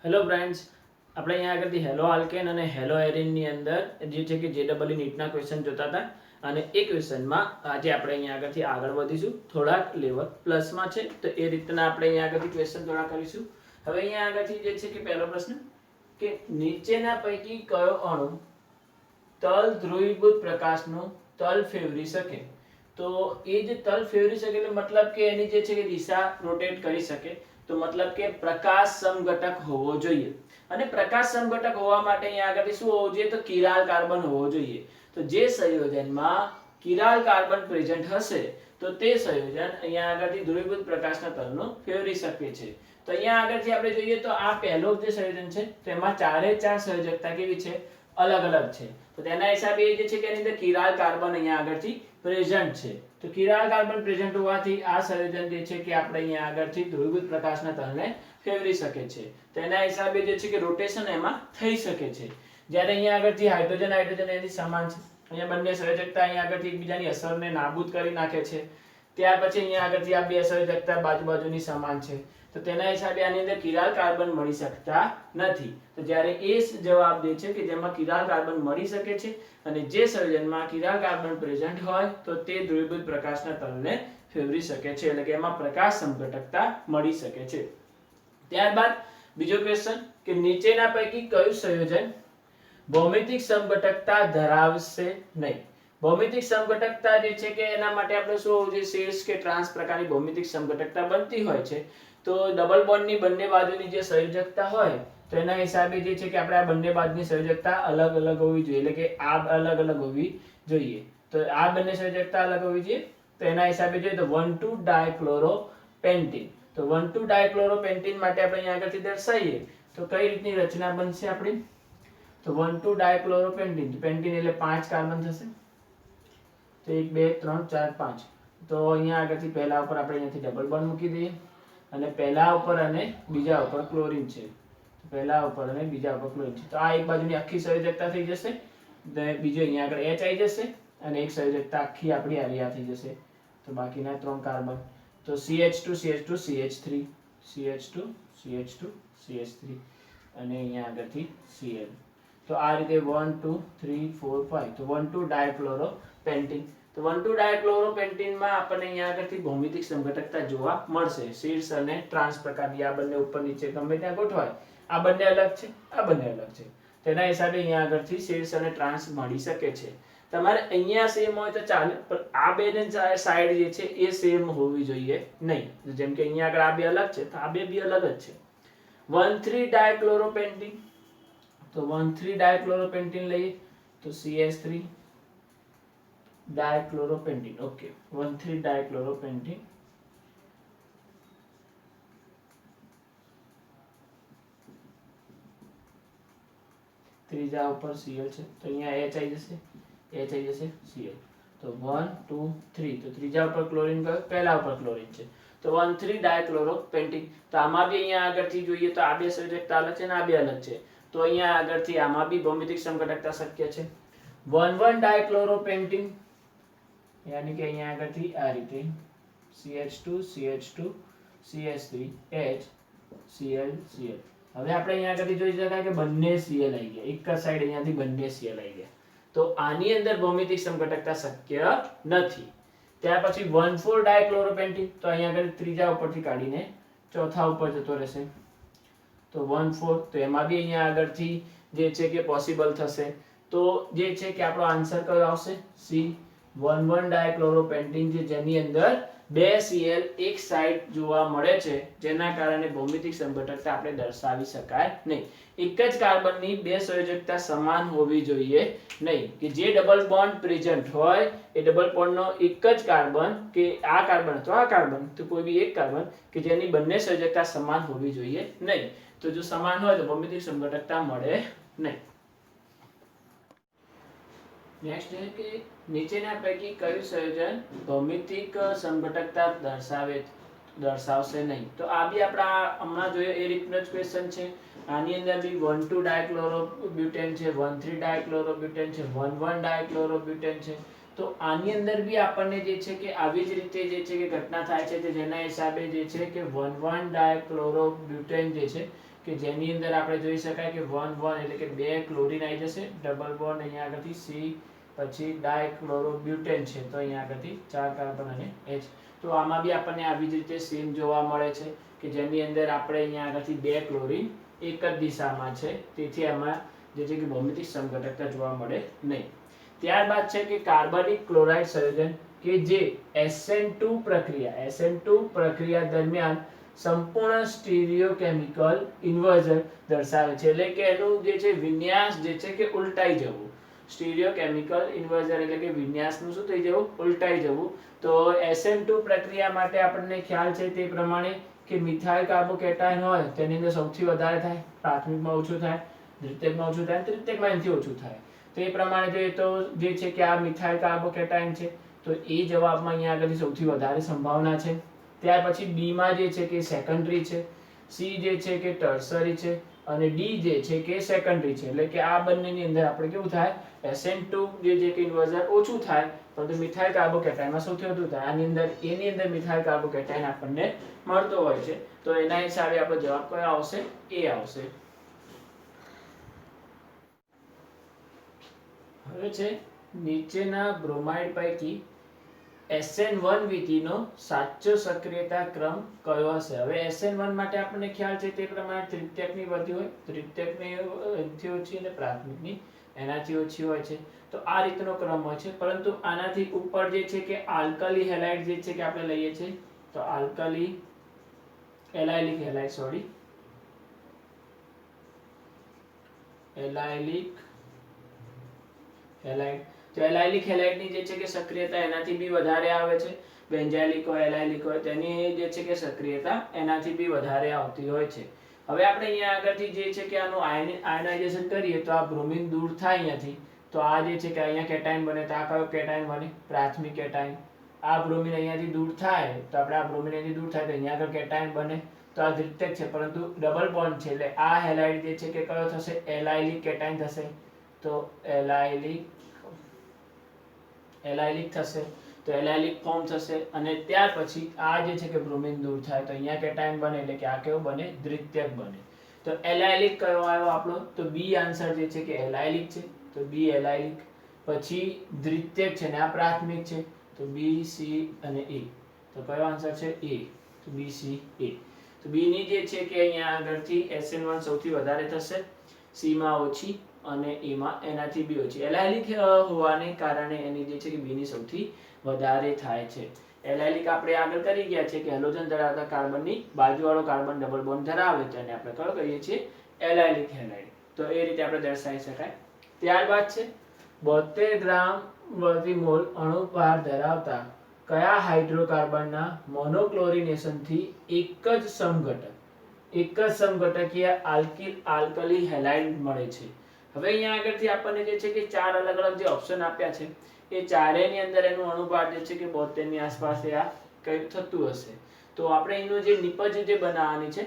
Hello friends, આપણે અહીંયા આગળથી હેલો આલ્કેન અને હેલો એરિનની અંદર જે છે કે JEE નીટના ક્વેશ્ચન જોતા હતા. અને એ ક્વેશ્ચનમાં આજે આપણે અહીંયા આગળથી આગળ વધીશું. થોડાક લેવલ પ્લસમાં છે તો એ રીતના આપણે અહીંયા આગળથી ક્વેશ્ચન થોડા કરીશું. હવે અહીંયા આગળથી જે છે કે પહેલો પ્રશ્ન કે નીચેના પૈકી કયો અણુ તલ ધ્રુવીભૂત પ્રકાશનું તલ ફેરવી શકે? તો એ જે તલ ફેરવી શકે એટલે મતલબ કે એની જે છે કે દિશા રોટેટ કરી શકે. તો મતલબ કે પ્રકાશ સમઘટક હોવો જોઈએ. અને પ્રકાશ સમઘટક હોવા માટે અહીંયા આગળથી શું હોવું જોઈએ? તો કિરાલ કાર્બન હોવો જોઈએ. તો જે સંયોજનમાં કિરાલ કાર્બન પ્રેઝન્ટ હશે તો તે સંયોજન અહીંયા આગળથી ધ્રુવીભૂત પ્રકાશના તલનો ફેરવી શકે છે. તો અહીંયા આગળથી આપણે જોઈએ તો આ પહેલો જે સંયોજન છે તેમાં ચારે ચાર સંયોજકતા કેવી છે? અલગ અલગ છે. તો તેના હિસાબે એ જે છે કે એની અંદર કિરાલ કાર્બન અહીંયા આગળથી પ્રેઝન્ટ છે. તો કિરાલ કાર્બન પ્રેઝન્ટ હોવાથી આ સંયોજન જે છે કે આપણે અહીંયા આગળથી ધ્રુવીભૂત પ્રકાશના તલને ફેરવી શકે છે. તેના હિસાબે જે છે કે રોટેશન એમાં થઈ શકે છે. જ્યારે અહીંયા આગળથી હાઇડ્રોજન એની સમાન છે. અહીંયા બંને સંયોજકતા અહીંયા આગળથી એકબીજાની અસરને નાબૂદ કરી નાખે છે. ત્યાર પછી અહીંયા આગળથી આ બે સંયોજકતા બાજુબાજુની સમાન છે. તો તેના હિસાબે આની અંદર કિરાલ કાર્બન મળી શકતા નથી. તો જ્યારે એ જવાબ દે છે કે જેમાં કિરાલ કાર્બન મળી શકે છે અને જે સંયોજનમાં કિરાલ કાર્બન પ્રેઝન્ટ હોય તો તે ધ્રુવીભૂત પ્રકાશના તલને ફેરવી શકે છે, એટલે કે એમાં પ્રકાશ સમઘટકતા મળી શકે છે. ત્યારબાદ બીજો ક્વેશ્ચન કે નીચેના પૈકી કયું સંયોજન ભૌમિતિક સમઘટકતા ધરાવશે નહીં? ભૌમિતિક સમઘટકતા જે છે કે એના માટે આપણે શું હોવું જોઈએ? શીર્ષ કે ટ્રાન્સ પ્રકારની ભૌમિતિક સમઘટકતા બનતી હોય છે. તો ડબલ બોન્ડની બંને બાજુની જે સંયોજકતા હોય તો એના હિસાબે જે છે કે આપણે આ બંને બાજુની સંયોજકતા અલગ અલગ હોવી જોઈએ, એટલે કે આ અલગ અલગ હોવી જોઈએ. તો આ બંને સંયોજકતા અલગ હોવી જોઈએ. તો એના હિસાબે જોઈએ તો 1,2 ડાયક્લોરોપેન્ટીન. તો 1,2 ડાયક્લોરોપેન્ટીન માટે આપણે અહીંયા આગળથી દર્શાવીએ તો કઈ રીતની રચના બનશે આપણી? તો 1,2 ડાયક્લોરોપેન્ટીન, પેન્ટીન એટલે 5 કાર્બન થશે. તો 1 2 3 4 5. તો અહીંયા આગળથી પહેલા ઉપર આપણે અહીંયાથી ડબલ બોન્ડ મૂકી દઈએ અને પહેલા ઉપર અને બીજા ઉપર ક્લોરીન છે. પહેલા ઉપર અને બીજા ઉપર ક્લોરીન છે. તો આ એક બાજુની આખી સંયોજકતા થઈ જશે. બીજો અહીંયા આગળ H આવી જશે અને એક સંયોજકતા આખી આપણી આ થઈ જશે. તો બાકીના 3 કાર્બન. તો CH2 CH2 CH3 CH2 CH2 CH3 અને અહીંયા આગળથી Cl. તો આ રીતે 1 2 3 4 5. તો 1,2 ડાયક્લોરોપેન્ટીન. તો 1,2 ડાયક્લોરોપેન્ટીનમાં આપણને અહીંયા આગળથી ભૌમિતિક સમઘટકતા જોવા મળશે. શીર્ષ અને ટ્રાન્સ પ્રકારની આ બંને ઉપર નીચે ગમે ત્યાં ગોઠવાય. આ બંને અલગ છે, આ બંને અલગ છે. તેના હિસાબે અહીંયા આગળથી શીર્ષ અને ટ્રાન્સ મળી શકે છે. તમારે અહીંયા સેમ હોય તો ચાલે, પણ આ બે સાઈડ જે છે એ સેમ હોવી જોઈએ નહીં. જેમ કે અહીંયા આગળ આ બે અલગ છે તો આ બે બી અલગ જ છે. 1,3 ડાયક્લોરોપેન્ટીન. તો 1,3 ડાયક્લોરોપેન્ટીન લઈએ તો CH3 ડાયક્લોરોપેન્ટીન. ઓકે, 1,3 ડાયક્લોરોપેન્ટીન. ત્રીજા ઉપર Cl છે તો અહીંયા H આવી જશે, H આવી જશે Cl. તો 1 2 3. તો ત્રીજા ઉપર ક્લોરીન ગયો, પહેલા ઉપર ક્લોરીન છે. તો 1,3 ડાયક્લોરોપેન્ટીન. તો આમાં બી અહીંયા આગળથી જોઈએ તો આ બે સંયોજકતા અલગ છે ને આ બે અલગ છે. તો અહીંયા આગળથી આમાં બી ભૌમિતિક સમઘટકતા શક્ય છે. 1,1 ડાયક્લોરોપેન્ટીન, યાની કે અહીંયા આગળથી આ રીતે CH2 CH2 CH3 H Cl Cl. હવે આપણે અહીંયા આગળથી જોઈ શકાય કે બંને Cl આવી ગયા, એક જ સાઈડ અહીંયાથી બંને Cl આવી ગયા. તો આની અંદર ભૌમિતિક સમઘટકતા શક્ય નથી. ત્યાર પછી 1,4 ડાયક્લોરોપેન્ટીન. તો અહીંયા આગળ ત્રીજા ઉપરથી કાઢીને ચોથા ઉપર જતો રહેશે. તો 1,4. તો એમાં બી અહીંયા આગળથી જે છે કે પોસિબલ થશે. તો જે છે કે આપણો આન્સર કયો આવશે? C. 1,1 ડાયક્લોરોપેન્ટીન, જેની અંદર બે Cl એક સાઈડ જોવા મળે છે, જેના કારણે ભૌમિતિક સમઘટકતા આપણે દર્શાવી શકાય નહીં. એક જ કાર્બનની બે સંયોજકતા સમાન હોવી જોઈએ નહીં. કે જે ડબલ બોન્ડ પ્રેઝન્ટ હોય એ ડબલ બોન્ડનો એક જ કાર્બન, કે આ કાર્બન અથવા આ કાર્બન, તો કોઈ બી એક કાર્બન કે જેની બંને સંયોજકતા સમાન હોવી જોઈએ નહીં. તો જો સમાન હોય તો ભૌમિતિક સમઘટકતા મળે નહીં. નેક્સ્ટ છે કે નીચેના પૈકી કયું સંયોજન ભૌમિતિક સમઘટકતા દર્શાવશે નહીં? તો આ બી આપણા હમણાં જોયો એ રીતનો જ ક્વેશ્ચન છે. આની અંદર બી 1,2 ડાયક્લોરોબ્યુટેન છે, 1,3 ડાયક્લોરોબ્યુટેન છે, 1,1 ડાયક્લોરોબ્યુટેન છે. તો આની અંદર બી આપણને જે છે કે આવી જ રીતે જે છે કે ઘટના થાય છે, જેના હિસાબે જે છે કે 1,1 ડાયક્લોરોબ્યુટેન જે છે કે જેની અંદર આપણે જોઈ શકાય કે 1,1 એટલે કે 2 ક્લોરીન આવી જશે, ડબલ બોન્ડ અહીંયા આગળથી C, પછી ડાયક્લોરોબ્યુટેન છે તો અહીંયા આગળથી 4 કાર્બન અને H. તો આમાં બી આપણને આવી જ રીતે સેમ જોવા મળે છે કે જેની અંદર આપણે અહીંયા આગળથી 2 ક્લોરીન એક જ દિશામાં છે, તેથી આમાં જે છે કે ભૌમિતિક સમઘટકતા જોવા મળે નહીં. ત્યારબાદ છે કે કાર્બનિક ક્લોરાઇડ સંયોજન કે જે SN2 પ્રક્રિયા દરમિયાન સંપૂર્ણ સ્ટીરિયોકેમિકલ ઇન્વર્ઝન દર્શાવે છે, એટલે કે એનું જે છે વિન્યાસ જે છે કે ઉલટાઈ જવું. સ્ટીરિયોકેમિકલ ઇન્વર્ઝન એટલે કે વિન્યાસનું શું થઈ જવું, ઉલટાઈ જવું. તો SN2 પ્રક્રિયા માટે આપણને ખ્યાલ છે તે પ્રમાણે કે મિથાઇલ કાર્બોકેટાયન હોય તેની અંદર સૌથી વધારે થાય, પ્રાથમિકમાં ઓછું થાય, દ્વિતીયકમાં ઓછું થાય, તૃતીયકમાં એનાથી ઓછું થાય. તો એ પ્રમાણે જોઈએ તો જે છે કે આ મિથાઇલ કાર્બોકેટાયન છે તો એ જવાબમાં અહીંયા આગળ સૌથી વધારે સંભાવના છે. ત્યાર પછી B માં જે છે કે સેકન્ડરી છે, C જે છે કે ટર્સરી છે અને D જે છે કે સેકન્ડરી છે. એટલે કે આ બંનેની અંદર આપણે કેવું થાય, SN2 જે છે કે ઇન્વર્ઝન ઓછું થાય પરંતુ મિથાઇલ કાર્બોકેટાયનમાં સૌથી વધુ થાય. આની અંદર એની અંદર મિથાઇલ કાર્બોકેટાયન આપણને મળતો હોય છે. તો એના હિસાબે આપણો જવાબ કયો આવશે, A આવશે. હવે છે નીચેના બ્રોમાઇડ પૈકી SN1VT નો સાચો સક્રિયતા ક્રમ કયો હશે. હવે SN1 માટે આપણને ખ્યાલ છે તે પ્રમાણે તૃતીયકની વધુ હોય, તૃતીયકની એનાથી ઓછી અને પ્રાથમિકની એનાથી ઓછી હોય છે. તો આ રીતનો ક્રમ હોય છે. પરંતુ આનાથી ઉપર જે છે કે આલ્કલી હેલાઇડ જે છે કે આપણે લઈએ છીએ તો આલ્કલી એલાયલિક હેલાઇડ એલાયલિક હેલાઇડ. તો એલાયલિક હેલાઇડની જે છે કે સક્રિયતા એનાથી બી વધારે આવે છે. બેન્ઝાઇલિક હોય, એલાયલિક હોય તેની જે છે કે સક્રિયતા એનાથી બી વધારે આવતી હોય છે. હવે આપણે અહીંયા આગળથી જે છે કે આનું આયનાઇઝેશન કરીએ તો આ બ્રોમિન દૂર થાય અહીંયાથી, તો આ જે છે કે અહીંયા કેટાયન બને તો આ કયો કેટાયન બને, પ્રાથમિક કેટાયન. આ બ્રોમિન અહીંયાથી દૂર થાય તો આપણે આ બ્રોમિન અહીંયાથી દૂર થાય તો અહીંયા આગળ કેટાયન બને તો આ દ્વિતીયક છે પરંતુ ડબલ બોન્ડ છે એટલે આ હેલાઇડ જે છે કે કયો થશે, એલાયલિક કેટાયન થશે. તો એલાયલિક થશે તો એલાયલિક ફોર્મ થશે અને ત્યાર પછી આ જે છે કે બ્રોમિન દૂર થાય તો અહીંયા કેટાયન બને એટલે કે આ કેવો બને, દ્વિતીયક બને. તો એલાયલિક કયો આવ્યો આપણો, તો B આન્સર જે છે કે એલાયલિક છે તો B એલાયલિક. પછી દ્વિતીયક છે ને આ પ્રાથમિક છે તો B, C અને A. તો કયો આન્સર છે, A. તો B, C, A. તો B ની જે છે કે અહીંયા આગળથી SN1 સૌથી વધારે થશે, C માં ઓછી અને A માં એનાથી બી ઓછી. એલાયલિક હોવાને કારણે એની જે છે કે B ની સૌથી વધારે થાય છે. એલાયલિક આપણે આગળ કરી ગયા છે કે હેલોજન ધરાવતા કાર્બનની બાજુવાળો કાર્બન ડબલ બોન્ડ ધરાવે તો એને આપણે કયો કહીએ છીએ, એલાયલિક હેલાઇડ. તો એ રીતે આપણે દર્શાવી શકાય. ત્યારબાદ છે 72 ગ્રામ પ્રતિ મોલ અણુભાર ધરાવતા કયા હાઇડ્રોકાર્બનના મોનોક્લોરિનેશનથી એક જ સમઘટકીય આલ્કલી હેલાઇડ મળે છે. હવે અહીંયા આગળથી આપણને જે છે કે ચાર અલગ અલગ જે ઓપ્શન આપ્યા છે એ ચારેયની અંદર એનું અણુભાર જે છે કે 72 ની આસપાસ આ કંઈક થતું હશે. તો આપણે એનું જે નિપજ જે બનાવવાની છે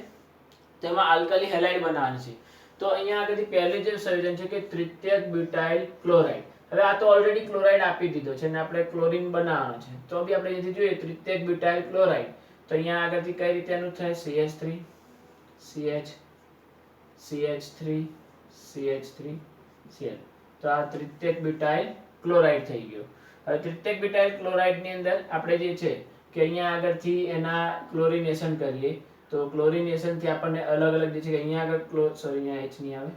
તેમાં આલ્કલી હેલાઇડ બનાવવાની છે. તો અહીંયા આગળથી પહેલું જે સંયોજન છે કે તૃતીયક બ્યુટાઇલ ક્લોરાઇડ. હવે આ તો ઓલરેડી ક્લોરાઇડ આપી દીધો છે અને આપણે ક્લોરીન બનાવવાનો છે તો બી આપણે અહીંથી જોઈએ તૃતીયક બ્યુટાઇલ ક્લોરાઇડ તો અહીંયા આગળથી કઈ રીતે એનું થાય, CH3 CH CH3 CH3 Cl. તો આ તૃતીયક બ્યુટાઇલ ક્લોરાઇડ થઈ ગયો. હવે તૃતીયક બ્યુટાઇલ ક્લોરાઇડ ની અંદર આપણે જે છે કે અહીંયા આગળથી એના ક્લોરિનેશન કરીએ તો ક્લોરિનેશન થી આપણને અલગ અલગ જે છે કે અહીંયા આગળ અહીંયા H નહીં આવે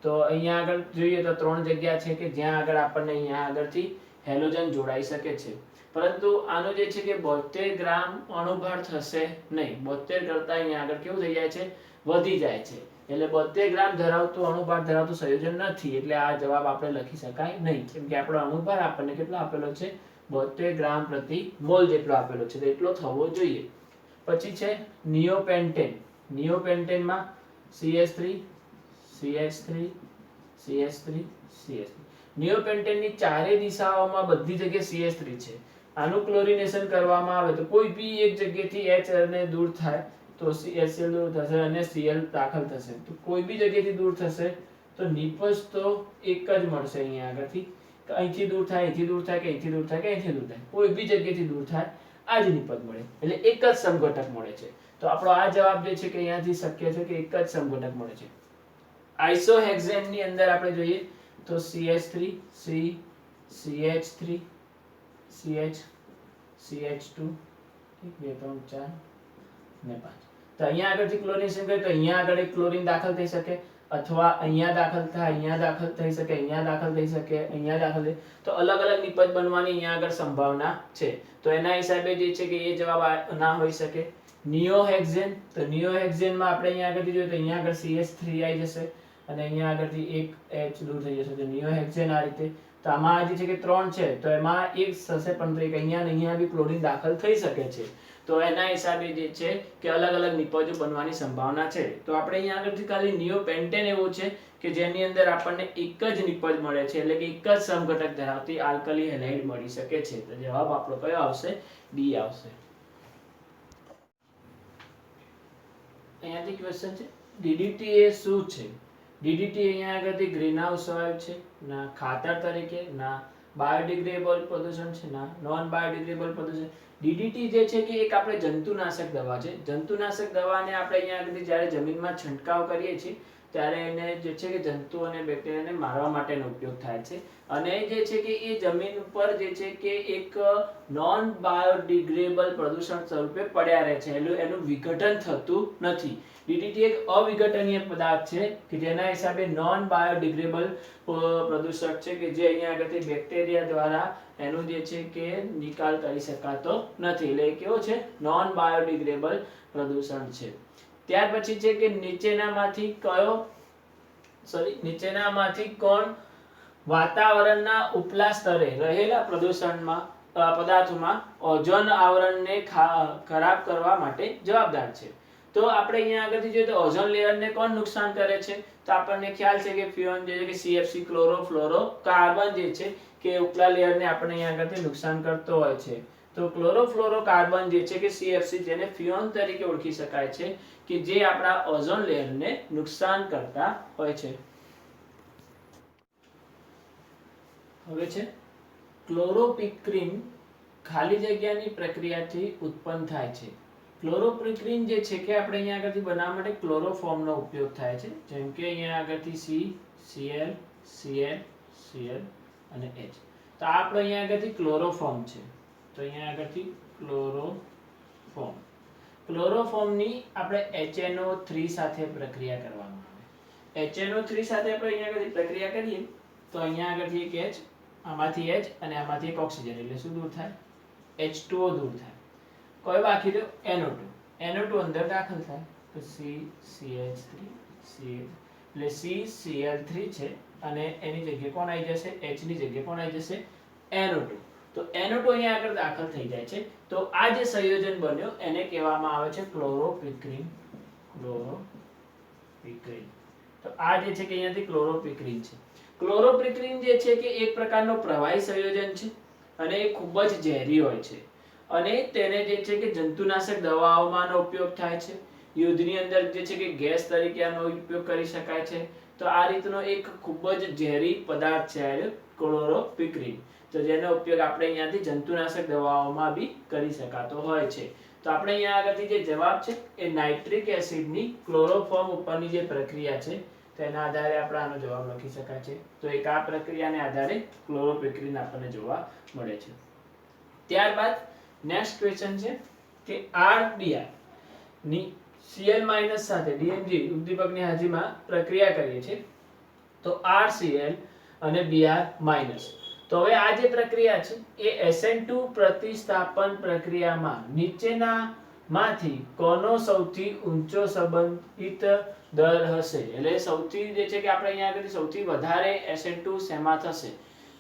તો અહીંયા આગળ જોઈએ તો ત્રણ જગ્યા છે કે જ્યાં આગળ આપણને અહીંયા આગળથી હેલોજન જોડાઈ શકે છે. પરંતુ આનો જે છે કે 72 ગ્રામ અણુભાર થશે નહીં. 72 કરતા અહીંયા આગળ કેવું થઈ જાય છે, વધી જાય છે. એટલે 72 ગ્રામ ધરાવતું અણુભાર ધરાવતું સંયોજન નથી એટલે આ જવાબ આપણે લખી શકાય નહીં કેમ કે આપણો અણુભાર આપણને કેટલો આપેલો છે, 72 ગ્રામ પ્રતિ મોલ જેટલો આપેલો છે તો એટલો થવો જોઈએ. પછી છે નિયોપેન્ટેન. નિયોપેન્ટેનમાં CH3 CH3 CH3 CH3. નિયોપેન્ટેનની ચારે દિશાઓમાં બધી જગ્યાએ CH3 છે. આનું ક્લોરિનેશન કરવામાં આવે તો કોઈ બી એક જગ્યાએથી H ને દૂર થાય તો HCl દૂર થશે અને Cl દાખલ થશે. તો કોઈ બી જગ્યાએથી દૂર થશે તો નિપજ તો એક જ મળશે અહીંયા આગળથી કે અહીંથી દૂર થાય, અહીંથી દૂર થાય, કે અહીંથી દૂર થાય, કે અહીંથી દૂર થાય, કોઈ બી જગ્યાએથી દૂર થાય આ જ નિપજ મળે, એટલે એક જ સમઘટક મળે છે. તો આપણો આ જવાબ જે છે કે અહીંયાથી શક્ય છે કે એક જ સમઘટક મળે છે. આઇસોહેક્ઝેન ની અંદર આપણે જોઈએ તો CH3 C CH3 CH CH2 1 2 3 4 ને 5. તો અહીંયા આગળથી ક્લોરીન સંગ્રહ, તો અહીંયા આગળ એક ક્લોરીન દાખલ થઈ શકે, અથવા અહીંયા દાખલ થાય, અહીંયા દાખલ થઈ શકે, અહીંયા દાખલ થઈ શકે, અહીંયા દાખલ થઈ, તો અલગ અલગ નિપજ બનવાની અહીંયા આગળ સંભાવના છે. તો એના હિસાબે જે છે કે એ જવાબ ના હોઈ શકે. નિયોહેક્ઝેન, તો નિયોહેક્ઝેનમાં આપણે અહીંયા આગળથી જોઈએ તો અહીંયા આગળ CH3 આવી જશે અને અહીંયા આગળથી એક H દૂર થઈ જશે. તો નિયોહેક્ઝેન આ રીતે. તો આમાં જે છે કે 3 છે તો એમાં એક થશે, પણ એક અહીંયા અને અહીંયા બી ક્લોરીન દાખલ થઈ શકે છે. તો એના હિસાબે જે છે કે અલગ અલગ નિપજો બનવાની સંભાવના છે. તો આપણે અહીંયા આગળથી ખાલી નિયોપેન્ટેન એવું છે કે જેની અંદર આપણને એક જ નિપજ મળે છે, એટલે કે એક જ સમઘટક ધરાવતી આલ્કલી હેલાઇડ મળી શકે છે. તો જવાબ આપણો કયો આવશે? ડી આવશે. અહીંયાથી ક્વેશ્ચન છે DDT એ શું છે? DDT અહીંયા આગળથી ગ્રીનહાઉસ વાયુ છે, ના ખાતર તરીકે, ના બાયોડિગ્રેડેબલ પ્રદૂષણ છે, ના નોન બાયોડિગ્રેડેબલ પ્રદૂષણ. DDT જે છે કે એક આપણે જંતુનાશક દવા છે. જંતુનાશક દવાને આપણે અહીંયા આગળથી જ્યારે જમીનમાં છંટકાવ કરીએ છીએ ત્યારે એને જે છે કે જંતુ અને બેક્ટેરિયાને મારવા માટેનો ઉપયોગ થાય છે. અને જે છે કે એ જમીન ઉપર જે છે કે એક નોન બાયોડિગ્રેડેબલ પ્રદૂષણ સ્વરૂપે પડ્યા રહે છે, એનું વિઘટન થતું નથી. DDT એક અવિઘટનીય પદાર્થ છે કે જેના હિસાબે નોન બાયોડિગ્રેડેબલ પ્રદૂષક છે કે જે અહીંયા આગળથી બેક્ટેરિયા દ્વારા એનું જે છે કે નિકાલ કરી શકાતો નથી, એટલે કેવો છે? નોન બાયોડિગ્રેડેબલ પ્રદૂષણ છે. ત્યાર પછી છે કે નીચેનામાંથી કોણ વાતાવરણના ઉપલા સ્તરે રહેલા પ્રદૂષણમાં પદાર્થોમાં ઓઝોન આવરણને ખરાબ કરવા માટે જવાબદાર છે? તો આપણે અહીંયા આગળથી જોઈએ તો ઓઝોન લેયરને કોણ નુકસાન કરે છે? તો આપણને ખ્યાલ છે કે ફ્યુઓન જે છે કે CFC ક્લોરોફ્લોરોકાર્બન જે છે કે ઉપલા લેયરને આપણે અહીંયા આગળથી નુકસાન કરતો હોય છે. તો ક્લોરોફ્લોરોકાર્બન જે છે કે CFC, જેને ફ્યુઓન તરીકે ઓળખી શકાય છે, કે જે આપણા ઓઝોન લેયરને નુકસાન કરતા હોય છે. હવે છે ક્લોરોપિક્રિન ખાલી જગ્યાની પ્રક્રિયાથી ઉત્પન્ન થાય છે. ક્લોરોપિક્રિન જે છે કે આપણે અહીંયા આગળથી બનાવવા માટે ક્લોરોફોર્મનો ઉપયોગ થાય છે, જેમ કે અહીંયા આગળથી C Cl Cl Cl અને H. તો આપણે અહીંયા આગળથી ક્લોરોફોર્મ છે, તો અહીંયા આગળથી ક્લોરોફોર્મની આપણે HNO3 સાથે પ્રક્રિયા કરવામાં આવે. HNO3 સાથે આપણે અહીંયા આગળથી પ્રક્રિયા કરીએ તો અહીંયા આગળથી એક H, આમાંથી H અને આમાંથી એક ઓક્સિજન, એટલે શું દૂર થાય? H2O દૂર થાય. કોઈ બાકી રહ્યો NO2 અંદર દાખલ થાય તો CCH3 એટલે CCl3 છે અને એની જગ્યાએ કોણ આવી જશે? H ની જગ્યાએ કોણ આવી જશે? NO2. તો NO2 અહીંયા આગળ દાખલ થઈ જાય છે. તો આ જે સંયોજન બન્યો એને કહેવામાં આવે છે ક્લોરોપિક્રિન. તો આ જે છે કે અહીંયાથી ક્લોરોપિક્રિન છે. ક્લોરોપિક્રિન જે છે કે એક પ્રકારનો પ્રવાહી સંયોજન છે અને એ ખૂબ જ ઝેરી હોય છે, અને તેને જે છે કે જંતુનાશક દવાઓમાં ઉપયોગ થાય છે. યુદ્ધની અંદર જે છે કે ગેસ તરીકે આનો ઉપયોગ કરી શકાય છે. તો આ રીતનો એક ખૂબ જ ઝેરી પદાર્થ છે ક્લોરોપિક્રિન, તો જેનો ઉપયોગ આપણે અહીંયાથી જંતુનાશક દવાઓમાં બી કરી શકાતો હોય છે. તો આપણે અહીંયા આગળથી જે જવાબ છે એ નાઇટ્રિક એસિડની ક્લોરોફોર્મ ઉપરની જે પ્રક્રિયા છે તેના આધારે આપણે આનો જવાબ લખી શકાય છે. તો એક આ પ્રક્રિયાને આધારે ક્લોરોપિક્રિન આપણને જોવા મળે છે. ત્યારબાદ નેક્સ્ટ ક્વેશ્ચન છે કે RDI ની Cl- સાથે DMG ઉદ્દીપકની હાજરીમાં પ્રક્રિયા કરીએ છીએ તો RCl અને Br-. તો હવે આ જે પ્રક્રિયા છે એ SN2 પ્રતિસ્થાપન પ્રક્રિયામાં નીચેનામાંથી કોનો સૌથી ઊંચો સંબંધિત દર હશે? એટલે સૌથી જે છે કે આપણે અહીંયા આગળ સૌથી વધારે SN2 શેમાં થશે?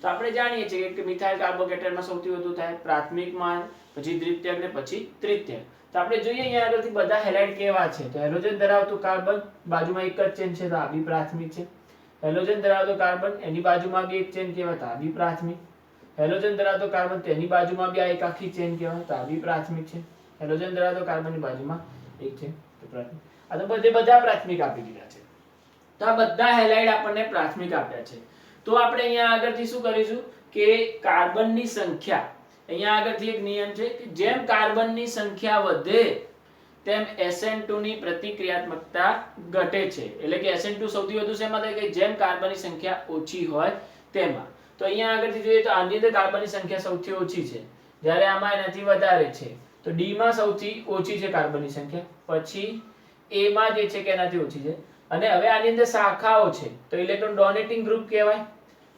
તો આપણે જાણીએ છીએ કે મિથાઇલ કાર્બોકેટાયનમાં સૌથી વધુ થાય, પ્રાથમિકમાં, પછી દ્વિતીયક ને પછી તૃતીયક. તો આપણે જોઈએ અહીંયા આગળથી બધા હેલાઇડ કેવા છે. તો હેલોજન ધરાવતું કાર્બન, બાજુમાં એક જ ચેન છે તો આ બી પ્રાથમિક છે. હેલોજન ધરાવતો કાર્બન, એની બાજુમાં બી એક ચેન કહેવાય તો આ બી પ્રાથમિક. હેલોજન ધરાવતો કાર્બન, તેની બાજુમાં બી આ એક આખી ચેન કહેવાય તો આ બી પ્રાથમિક છે. હેલોજન ધરાવતો કાર્બનની બાજુમાં એક છે તો પ્રાથમિક. આ તો બધા પ્રાથમિક આપી દીધા છે. તો આ બધા હેલાઇડ આપણને પ્રાથમિક આપ્યા છે. તો આપણે અહીંયા આગળથી શું કરીશું કે કાર્બનની સંખ્યા, અહીંયા આગળથી એક નિયમ છે કે જેમ કાર્બનની સંખ્યા વધે તેમ SN2 ની પ્રતિક્રિયાત્મકતા ઘટે છે. એટલે કે SN2 સૌથી વધુ શેમાં થાય કે જેમ કાર્બનની સંખ્યા ઓછી હોય તેમાં. તો અહીંયા આગળથી જોઈએ તો આની અંદર કાર્બનની સંખ્યા સૌથી ઓછી છે, જ્યારે આમાં એનાથી વધારે છે. તો D માં સૌથી ઓછી છે કાર્બનની સંખ્યા, પછી A માં જે છે કે એનાથી ઓછી છે, અને હવે આની અંદર શાખાઓ છે તો ઇલેક્ટ્રોન ડોનેટિંગ ગ્રુપ કહેવાય.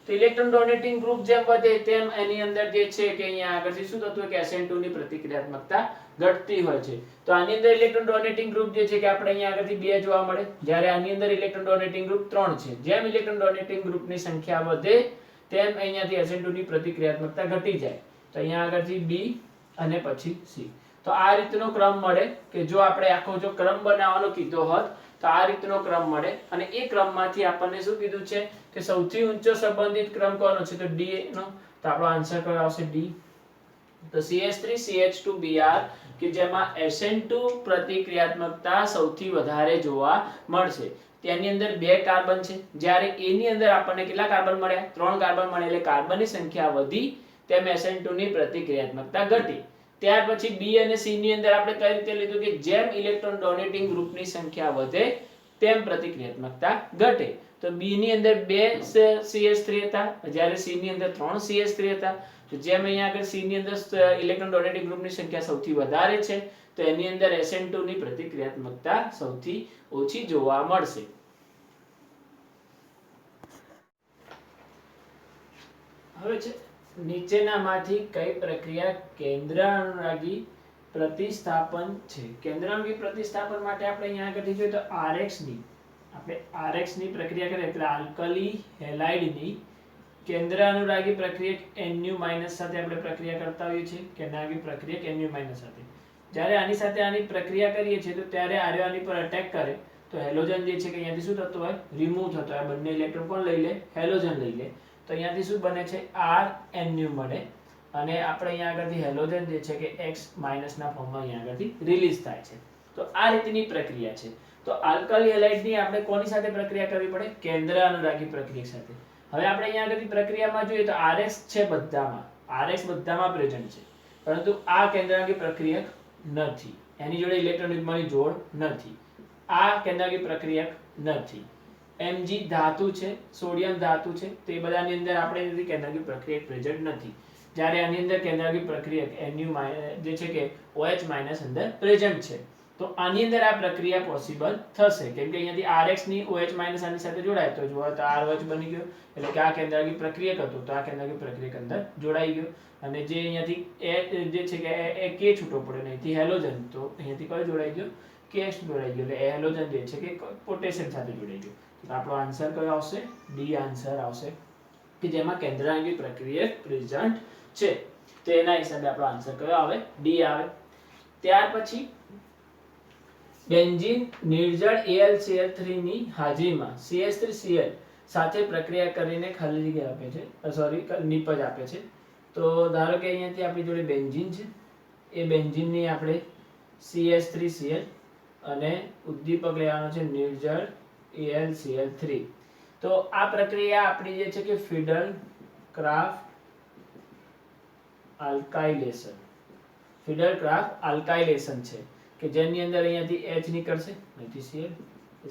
તો ઇલેક્ટ્રોન ડોનેટિંગ ગ્રુપ જેમ વધે તેમ એની અંદર જે છે કે અહીંયા આગળથી શું થતું હોય કે SN2 ની પ્રતિક્રિયાત્મકતા ઘટતી હોય છે. તો આની અંદર ઇલેક્ટ્રોન ડોનેટિંગ ગ્રુપ જે છે કે આપણે અહીંયા આગળથી 2 જોવા મળે, જ્યારે આની અંદર ઇલેક્ટ્રોન ડોનેટિંગ ગ્રુપ 3 છે. જેમ ઇલેક્ટ્રોન ડોનેટિંગ ગ્રુપની સંખ્યા વધે તેમ અહીંયાથી SN2 ની પ્રતિક્રિયાત્મકતા ઘટી જાય. તો અહીંયા આગળથી B અને પછી C. તો આ રીતનો ક્રમ મળે કે જો આપણે આખો જો ક્રમ બનાવવાનો કીધો હોત તો આ રીતનો ક્રમ મળે, અને એ ક્રમમાંથી આપણને શું કીધું છે કે સૌથી ઊંચો સંબંધિત ક્રમ કોનો છે તો D નો. તો આપણો આન્સર કયો આવશે D. તો CH3CH2Br કે જેમાં SN2 પ્રતિક્રિયાત્મકતા સૌથી વધારે જોવા મળશે. તેની અંદર 2 કાર્બન છે, જ્યારે A ની અંદર આપણને કેટલા કાર્બન મળ્યા 3 કાર્બન મળે, એટલે કાર્બનની સંખ્યા વધી તેમ SN2 ની પ્રતિક્રિયાત્મકતા ઘટી. ત્યાર પછી B અને C ની અંદર આપણે કઈ રીતે લીધું કે જેમ ઇલેક્ટ્રોન ડોનેટિંગ ગ્રુપની સંખ્યા વધે તેમ પ્રતિક્રિયાત્મકતા ઘટે. તો B ની અંદર 2 CH3 હતા, જ્યારે C ની અંદર 3 CH3 હતા. તો જેમ અહીંયા આગળ C ની અંદર ઇલેક્ટ્રોન ડોનેટિંગ ગ્રુપની સંખ્યા સૌથી વધારે છે તો એની અંદર SN2 ની પ્રતિક્રિયાત્મકતા સૌથી ઓછી જોવા મળશે. હવે છે નીચેનામાંથી કઈ પ્રક્રિયા કેન્દ્રાનુરાગી પ્રતિસ્થાપન છે? કેન્દ્રાનુરાગી પ્રતિસ્થાપન માટે આપણે અહીંયા આગળ જોઈએ તો RX ની ની પ્રક્રિયા કરીએ એટલે આલ્કલી હેલાઇડની કેન્દ્રાનુરાગી પ્રક્રિયક Nu- સાથે આપણે પ્રક્રિયા કરતા હોઈએ છીએ. કેન્દ્રાનુરાગી પ્રક્રિયક Nu- સાથે જ્યારે આની સાથે આની પ્રક્રિયા કરીએ છીએ તો ત્યારે આર્યો આની પર અટેક કરે તો હેલોજન જે છે કે અહીંયાથી શું થતું હોય રિમૂવ થતો હોય. બંને ઇલેક્ટ્રોન કોણ લઈ લે હેલોજન લઈ લે. તો અહીંયાથી શું બને છે RNu મળે, અને આપણે અહીંયા આગળથી હેલોજન જે છે કે X- ના ફોર્મમાં અહીંયા આગળથી રિલીઝ થાય છે. તો આ રીતની પ્રક્રિયા છે. તો આલ્કલી હેલાઇડની આપણે કોની સાથે પ્રક્રિયા કરવી પડે? કેન્દ્રાનુરાગી પ્રક્રિયક સાથે. હવે આપણે અહીંયા આગળથી પ્રક્રિયામાં જોઈએ તો RX છે બધામાં, RX બધામાં પ્રેઝન્ટ છે, પરંતુ આ કેન્દ્રાનુરાગી પ્રક્રિયક નથી, એની જોડે ઇલેક્ટ્રોન યુગ્મની જોડ નથી. આ કેન્દ્રાનુરાગી પ્રક્રિયક નથી. Mg ધાતુ છે, સોડિયમ ધાતુ છે, તો એ બધાની અંદર આપણે કેન્દ્રાનુરાગી પ્રક્રિયક પ્રેઝન્ટ નથી, જ્યારે આની અંદર કેન્દ્રાનુરાગી પ્રક્રિયક Nu- જે છે કે OH- અંદર પ્રેઝન્ટ છે. તો આની અંદર આ પ્રક્રિયા પોસિબલ થશે, કેમ કે અહીંયાથી RX ની OH- આની સાથે જોડાય તો જોવા તો RH બની ગયો, એટલે કે આ કેન્દ્રાનુરાગી પ્રક્રિયક હતું તો આ કેન્દ્રાનુરાગી પ્રક્રિયક અંદર જોડાઈ ગયો. અને જે અહીંયાથી જે છે કે એ K છૂટો પડ્યો ને અહીંથી હેલોજન, તો અહીંયાથી કયો જોડાઈ ગયો KH જોડાઈ ગયો, એટલે હેલોજન જે છે કે પોટેશિયમ સાથે જોડાઈ ગયો. તો આપણો આન્સર કયો આવશે? D આન્સર આવશે, કે જેમાં કેન્દ્રાનુરાગી પ્રક્રિયક પ્રેઝન્ટ છે. તો એના હિસાબે આપણો આન્સર કયો આવે? D આવે. ત્યાર પછી બેન્ઝીન નિર્જળ AlCl3 ની હાજરીમાં CH3Cl સાથે પ્રક્રિયા કરીને ખાલી જગ્યા આપે છે, નિપજ આપે છે. તો ધારો કે અહીંયાથી આપણી જોડે બેન્ઝીન છે, એ બેન્ઝીનની આપણે CH3Cl અને ઉદ્દીપક લેવાનો છે નિર્જળ AlCl3. તો આ પ્રક્રિયા આપણી જે છે કે ફિડલ ક્રાફ્ટ આલ્કાઇલેશન છે, કે જેની અંદર અહીંયાથી H નીકળશે, અહીંથી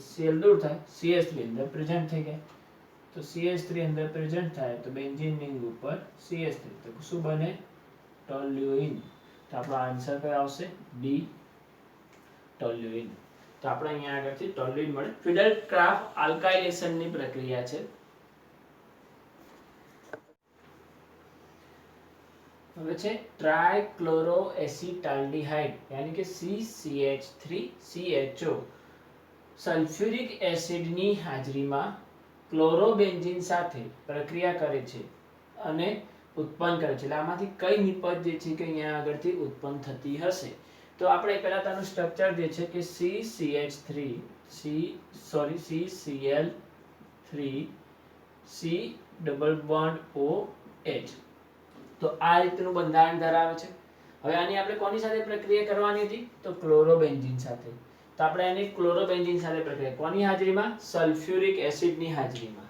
Cl દૂર થાય, CH3 અંદર પ્રેઝન્ટ થઈ ગયા. તો CH3 અંદર પ્રેઝન્ટ થાય તો બેન્ઝીન રિંગ ઉપર CH3, તો શું બને? ટોલ્યુઇન. તો આપણો આન્સર કયો આવશે? D toluene. તો આપણે અહીંયા આગળથી ટોલ્યુઇન મળે. ફિડલ ક્રાફ્ટ આલ્કાઇલેશનની પ્રક્રિયા છે. હવે છે ટ્રાઇક્લોરોએસિટાલ્ડિહાઇડ યાની કે CCH3CHO સલ્ફ્યુરિક એસિડની હાજરીમાં ક્લોરોબેન્ઝીન સાથે પ્રક્રિયા કરે છે અને ઉત્પન્ન કરે છે. એટલે આમાંથી કઈ નિપજ જે છે કે અહીંયા આગળથી ઉત્પન્ન થતી હશે? તો આપણે પહેલા તેનું સ્ટ્રક્ચર જે છે કે CCl3 C double bond OH, તો આ રીતનું બંધારણ ધરાવે છે. હવે આની આપણે કોની સાથે પ્રક્રિયા કરવાની હતી? તો ક્લોરોબેન્ઝીન સાથે. તો આપણે આની ક્લોરોબેન્ઝીન સાથે પ્રક્રિયા કોની હાજરીમાં? સલ્ફ્યુરિક એસિડની હાજરીમાં.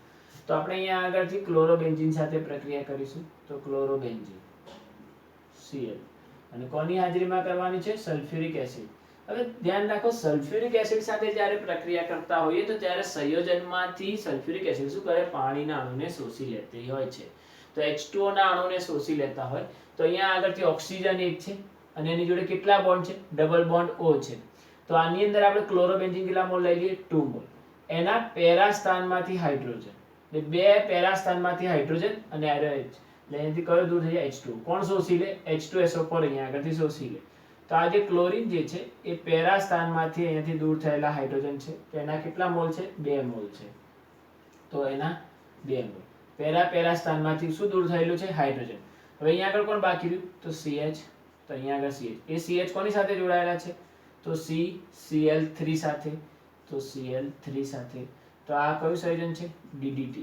તો આપણે અહીંયા આગળથી ક્લોરોબેન્ઝીન સાથે પ્રક્રિયા કરીશું. તો ક્લોરોબેન્ઝીન Cl અને કોની હાજરીમાં કરવાની છે? Sulphuric acid. હવે ધ્યાન રાખો, સલ્ફ્યુરિક એસિડ સાથે જ્યારે પ્રક્રિયા કરતા હોઈએ તો ત્યારે સંયોજનમાંથી સલ્ફ્યુરિક એસિડ શું કરે? પાણીના અણુને શોષી લેતી હોય છે. તો H2O ના અણુને શોષી લેતા હોય તો અહીંયા આગળથી ઓક્સિજન એક છે અને એની જોડે કેટલા બોન્ડ છે? ડબલ બોન્ડ O છે. તો આની અંદર આપણે ક્લોરોબેન્ઝીન કેટલા મોલ લઈ લઈએ? 2 મોલ. એના પેરા સ્થાનમાંથી હાઇડ્રોજન, એટલે બે પેરા સ્થાનમાંથી હાઇડ્રોજન અને આયરન એટલે એનાથી કયો દૂર થઈ જાય? H2O. કોણ શોષી લે? H2SO4 અહીંયા આગળથી શોષી લે. તો આ જે ક્લોરીન જે છે એ પેરા સ્થાનમાંથી અહીંયાથી દૂર થયેલા હાઇડ્રોજન છે. તો એના કેટલા મોલ છે? 2 મોલ છે. તો એના 2 મોલ. પેરા સ્થાનમાંથી શું દૂર થયેલું છે? હાઇડ્રોજન. હવે અહીંયા આગળ કોણ બાકી રહ્યું? તો CH. તો અહીંયા આગળ CH. એ CH કોની સાથે જોડાયેલા છે? તો Cl3 સાથે. તો Cl3 સાથે. તો આ કયું સંયોજન છે? DDT.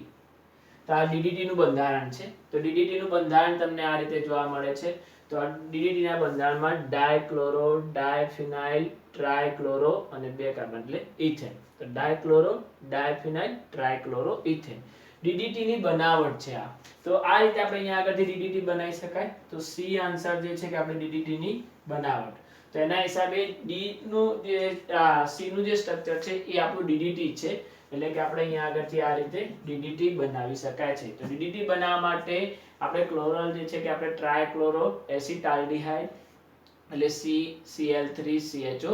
તો આ DDT નું બંધારણ છે. તો DDT નું બંધારણ તમને આ રીતે જોવા મળે છે. તો આ DDT ના બંધારણમાં ડાયક્લોરો, ડાયફિનાઇલ, ટ્રાયક્લોરો અને 2 કાર્બન એટલે ઇથેન. તો ડાયક્લોરો, ડાયફિનાઇલ, ટ્રાયક્લોરો, ઇથેન. DDT ની બનાવટ છે આ. તો આ રીતે આપણે અહીંયા આગળથી DDT બનાવી શકાય. તો C આન્સર જે છે કે આપણે DDT ની બનાવટ. તો એના હિસાબે D નું જે C નું જે સ્ટ્રક્ચર છે એ આપણું DDT છે. એટલે કે આપણે અહીંયા આગળથી આ રીતે DDT બનાવી શકાય છે. તો DDT બનાવવા માટે આપણે ક્લોરલ જે છે કે આપણે ટ્રાયક્લોરો એસિટાલ્ડિહાઇડ એટલે CCl3CHO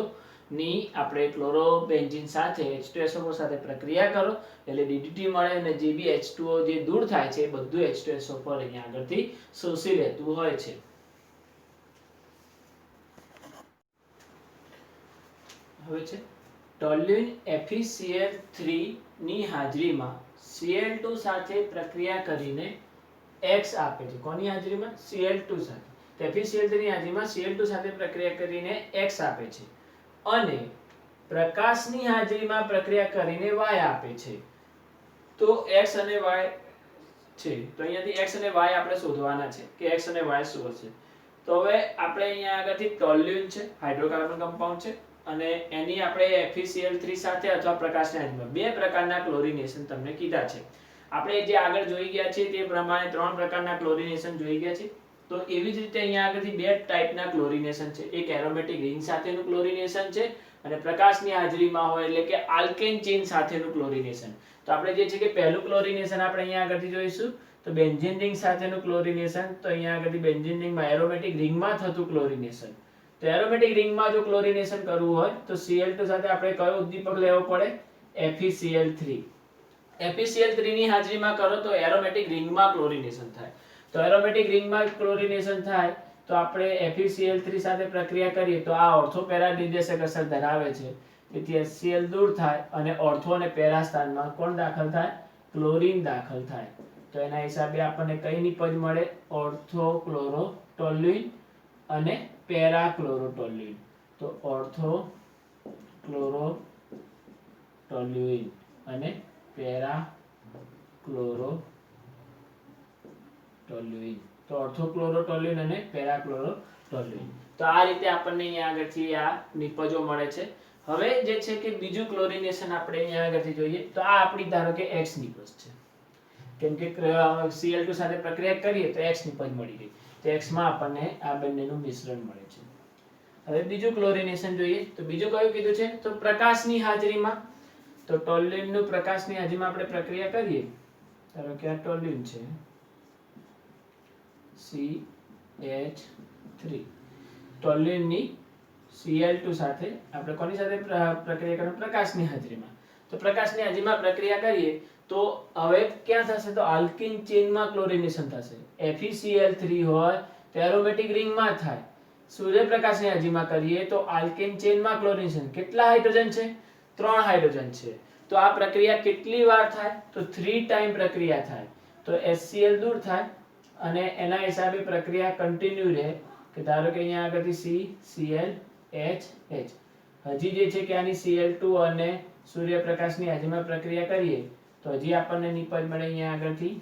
ની આપણે ક્લોરોબેન્ઝીન સાથે H2SO4 સાથે પ્રક્રિયા કરો એટલે DDT મળે અને જે બી H2O જે દૂર થાય છે એ બધું H2SO4 અહીંયા આગળથી શોષી લેતું હોય છે. હવે છે ટોલ્યુઇન FeCl3 ની હાજરીમાં Cl2 સાથે પ્રક્રિયા કરીને X આપે છે. કોની હાજરીમાં? Cl2 સાથે. તો FeCl3 ની હાજરીમાં Cl2 સાથે પ્રક્રિયા કરીને X આપે છે અને પ્રકાશની હાજરીમાં પ્રક્રિયા કરીને Y આપે છે. તો X અને Y છે. તો અહીંયાથી X અને Y આપણે શોધવાના છે કે X અને Y શું હશે. તો હવે આપણે અહીંયા આગળથી ટોલ્યુઇન છે, હાઇડ્રોકાર્બન કમ્પાઉન્ડ છે અને એની આપણે FeCl3 સાથે અથવા પ્રકાશની હાજરીમાં 2 પ્રકારના ક્લોરિનેશન તમને કીધા છે. આપણે જે આગળ જોઈ ગયા છે તે પ્રમાણે 3 પ્રકારના ક્લોરિનેશન જોઈ ગયા છે. તો એવી જ રીતે અહીંયા આગળથી 2 ટાઈપના ક્લોરિનેશન છે. એક એરોમેટિક રિંગ સાથેનું ક્લોરિનેશન છે અને પ્રકાશની હાજરીમાં હોય એટલે કે આલ્કેન ચેઇન સાથેનું ક્લોરિનેશન. તો આપણે જે છે કે પહેલું ક્લોરિનેશન આપણે અહીંયા આગળથી જોઈશું. તો બેન્ઝીન રિંગ સાથેનું ક્લોરિનેશન. તો અહીંયા આગળથી બેન્ઝીન રિંગમાં એરોમેટિક રિંગમાં થતું ક્લોરિનેશન. તો એરોમેટિક રિંગમાં જો ક્લોરિનેશન કરવું હોય તો Cl2 સાથે આપણે કયો ઉદ્દીપક લેવો પડે? FeCl3. FeCl3 ની હાજરીમાં કરો તો એરોમેટિક રિંગમાં ક્લોરિનેશન થાય. તો એરોમેટિક રિંગમાં ક્લોરિનેશન થાય તો આપણે FeCl3 સાથે પ્રક્રિયા કરીએ તો આ ઓર્થો પેરા નિર્દેશક અસર ધરાવે છે. તેથી HCl દૂર થાય અને ઓર્થો અને પેરા સ્થાનમાં કોણ દાખલ થાય? ક્લોરીન દાખલ થાય. તો એના હિસાબે આપણને કઈ નિપજ મળે? ઓર્થો ક્લોરોટોલ્યુઇન અને પેરા ક્લોરોટોલ્યુઇન. તો ઓર્થો ક્લોરોટોલ્યુઇન અને પેરા ક્લોરોટોલ્યુઇન. તો ઓર્થો ક્લોરોટોલ્યુઇન અને પેરા ક્લોરોટોલ્યુઇન. તો આ રીતે આપણને અહીંયા આગળથી આ નિપજો મળે છે. હવે જે છે કે બીજું ક્લોરિનેશન આપણે અહીંયા આગળથી જોઈએ તો આ આપણી ધારો કે X નિપજ છે. કેમ કે Cl2 સાથે પ્રક્રિયા કરીએ તો X નિપજ મળી ગઈ. તો X માં આપણને આ બંનેનું મિશ્રણ મળે છે. હવે બીજું ક્લોરિનેશન જોઈએ તો બીજું કયું કીધું છે? તો પ્રકાશની હાજરીમાં. તો ટોલ્યુઇનનું પ્રકાશની હાજરીમાં આપણે પ્રક્રિયા કરીએ. ધારો કે આ ટોલ્યુઇન છે CH3. ટોલ્યુઇનની Cl2 સાથે આપણે કોની સાથે પ્રક્રિયા કરવી? પ્રકાશની હાજરીમાં. તો પ્રકાશની હાજરીમાં પ્રક્રિયા કરીએ તો હવે ક્યાં થશે? તો આલ્કીન ચેઇનમાં ક્લોરિનેશન થશે. FeCl3 હોય તો એરોમેટિક રિંગમાં થાય. સૂર્યપ્રકાશની હાજરીમાં કરીએ તો આલ્કેન ચેઇનમાં ક્લોરિનેશન. કેટલા હાઇડ્રોજન છે? 3 હાઇડ્રોજન છે. તો આ પ્રક્રિયા કેટલી વાર થાય? તો 3 ટાઈમ પ્રક્રિયા થાય. તો HCl દૂર થાય અને એના હિસાબે પ્રક્રિયા કન્ટિન્યુ રહે કે ધારો કે અહીંયા આગળથી CCl H હજી જે છે કે આની Cl2 અને સૂર્યપ્રકાશની હાજરીમાં પ્રક્રિયા કરીએ તો હજી આપણને નિપજ મળે અહીંયા આગળથી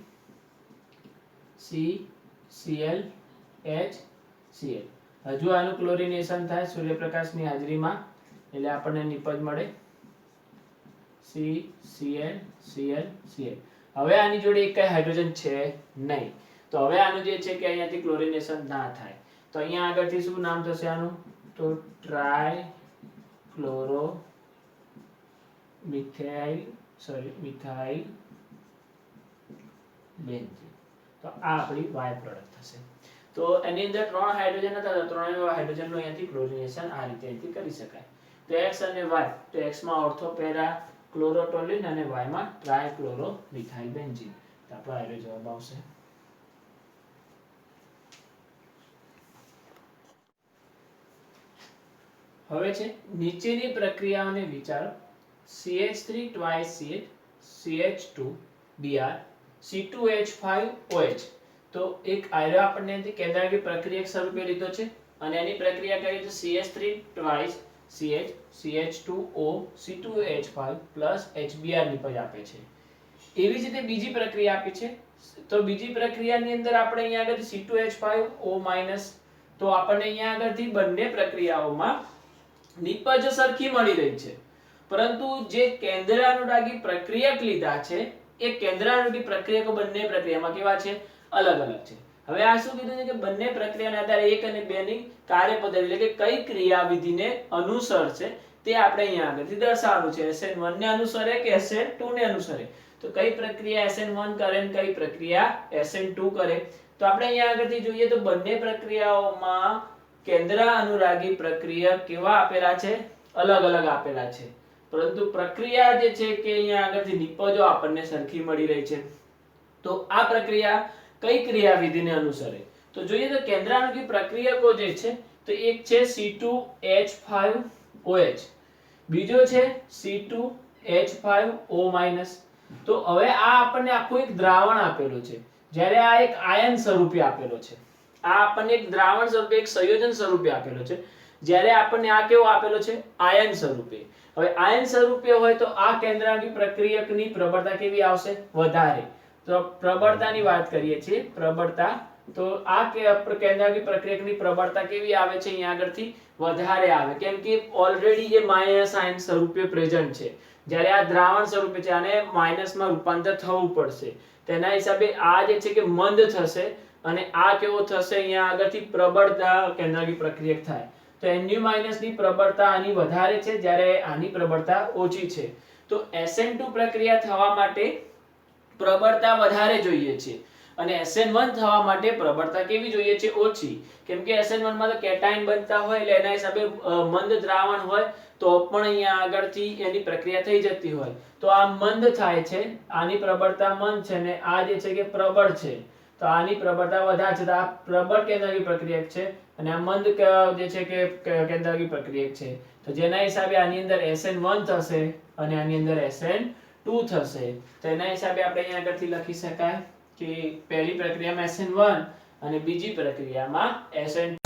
CCl HCl. હજુ આનું ક્લોરિનેશન થાય સૂર્યપ્રકાશની હાજરીમાં એટલે આપણને નિપજ મળે CCl Cl. હવે આની જોડે એક કઈ હાઇડ્રોજન છે નહીં, તો હવે આનું જે છે કે અહીંયાથી ક્લોરિનેશન ના થાય, તો અહીંયા આગળથી શું નામ થશે આનું, તો ટ્રાય ક્લોરો મિથાઇલ બેન્ઝીન, તો આ આપણી વાય પ્રોડક્ટ થશે. તો એની અંદર 3 હાઇડ્રોજન હતા, તો 3 હાઇડ્રોજનનું અહીંયાથી ક્લોરિનેશન આ રીતે અહીંથી કરી શકાય. તો x અને y, તો x માં ઓર્થો પેરા ક્લોરોટોલિન અને y માં ટ્રાયક્લોરો મિથાઇલ બેન્ઝીન, તો આપણો આનો જવાબ આવશે. હવે છે નીચેની પ્રક્રિયાઓને વિચારો. CH3 twice CH, CH2Br, C2H5OH. તો એક આયરો આપણને કેન્દ્રાંગી પ્રક્રિયક સ્વરૂપે લીધો છે અને એની પ્રક્રિયા કરી તો CH3 twice CH, CH2O, C2H5 HBr નિપજ આપે છે. એવી જ રીતે બીજી પ્રક્રિયા આપી છે, તો બીજી પ્રક્રિયાની અંદર આપણે અહીંયા આગળ C2H5O- તો આપણને અહીંયા આગળથી બંને પ્રક્રિયાઓમાં નિપજ સરખી મળી રહી છે, પરંતુ જે કેન્દ્રાનુરાગી પ્રક્રિયક લીધા છે એ કેન્દ્રાનુરાગી પ્રક્રિયકો બંને પ્રક્રિયામાં કેવા છે, અલગ અલગ છે. હવે આ શું કીધું છે કે બંને પ્રક્રિયાના આધારે 1 અને 2 ની કાર્યપદ્ધતિ એટલે કે કઈ ક્રિયાવિધિને અનુસરશે તે આપણે અહીંયા આગળથી દર્શાવવાનું છે. SN1 ને અનુસરે કે SN2 ને અનુસરે, તો કઈ પ્રક્રિયા SN1 કરે અને કઈ પ્રક્રિયા SN2 કરે. તો આપણે અહીંયા આગળથી જોઈએ તો બંને પ્રક્રિયાઓમાં કેન્દ્ર અનુરાગી પ્રક્રિયક કેવા આપેલા છે, અલગ અલગ આપેલા છે, પરંતુ પ્રક્રિયા જે છે કે અહીંયા આગળથી નિપજો આપણને સરખી મળી રહી છે. તો આ પ્રક્રિયા કઈ ક્રિયાવિધિને અનુસરે, તો જોઈએ તો કેન્દ્રાનુરાગી પ્રક્રિયકો જે છે તો એક છે C2H5OH, બીજો છે C2H5O-. તો હવે આ આપણને આખું એક દ્રાવણ આપેલું છે, જ્યારે આ એક આયન સ્વરૂપે આપેલો છે. આ આપણને એક દ્રાવણ સ્વરૂપે, એક સંયોજન સ્વરૂપે આપેલો છે, જ્યારે આપણને આ કેવો આપેલો છે, આયન સ્વરૂપે. હવે આયન સ્વરૂપે હોય તો આ કેન્દ્રાનુરાગી પ્રક્રિયકની પ્રબળતા કેવી આવશે, વધારે. તો પ્રબળતાની વાત કરીએ છીએ, પ્રબળતા, તો આ કેન્દ્રાનુરાગી પ્રક્રિયકની પ્રબળતા કેવી આવે છે, અહીંયા આગળથી વધારે આવે, કેમ કે ઓલરેડી એ માઇનસ આયન સ્વરૂપે પ્રેઝન્ટ છે, જ્યારે આ દ્રાવણ સ્વરૂપે છે, આને માઇનસમાં રૂપાંતર થવું પડશે, તેના હિસાબે આ જે છે કે મંદ થશે અને આ કેવો થશે, અહીંયા આગળથી પ્રબળતા કેન્દ્રાનુરાગી પ્રક્રિયક થાય. તો Nu- ની પ્રબળતા આની વધારે છે, જ્યારે આની પ્રબળતા ઓછી છે. તો SN2 પ્રક્રિયા થવા માટે પ્રબળતા વધારે જોઈએ છે અને SN1 થવા માટે પ્રબળતા કેવી જોઈએ છે, ઓછી, કેમ કે SN1 માં તો કેટાયન બનતા હોય એટલે એના હિસાબે મંદ દ્રાવણ હોય તો પણ અહીંયા આગળથી એની પ્રક્રિયા થઈ જતી હોય, તો આ મંદ થાય છે, આની પ્રબળતા મંદ છે અને આ જે છે કે પ્રબળ છે, તો આની પ્રબળતા વધારે છે. તો આ પ્રબળ કેન્દ્રાનુરાગી પ્રક્રિયક છે અને આ મંદ જે છે કે કેન્દ્રાનુરાગી પ્રક્રિયક છે, તો જેના હિસાબે આની અંદર SN1 થશે અને આની અંદર SN2 થશે. તો એના હિસાબે આપણે અહીંયા આગળથી લખી શકાય કે પહેલી પ્રક્રિયામાં SN1 અને બીજી પ્રક્રિયામાં SN2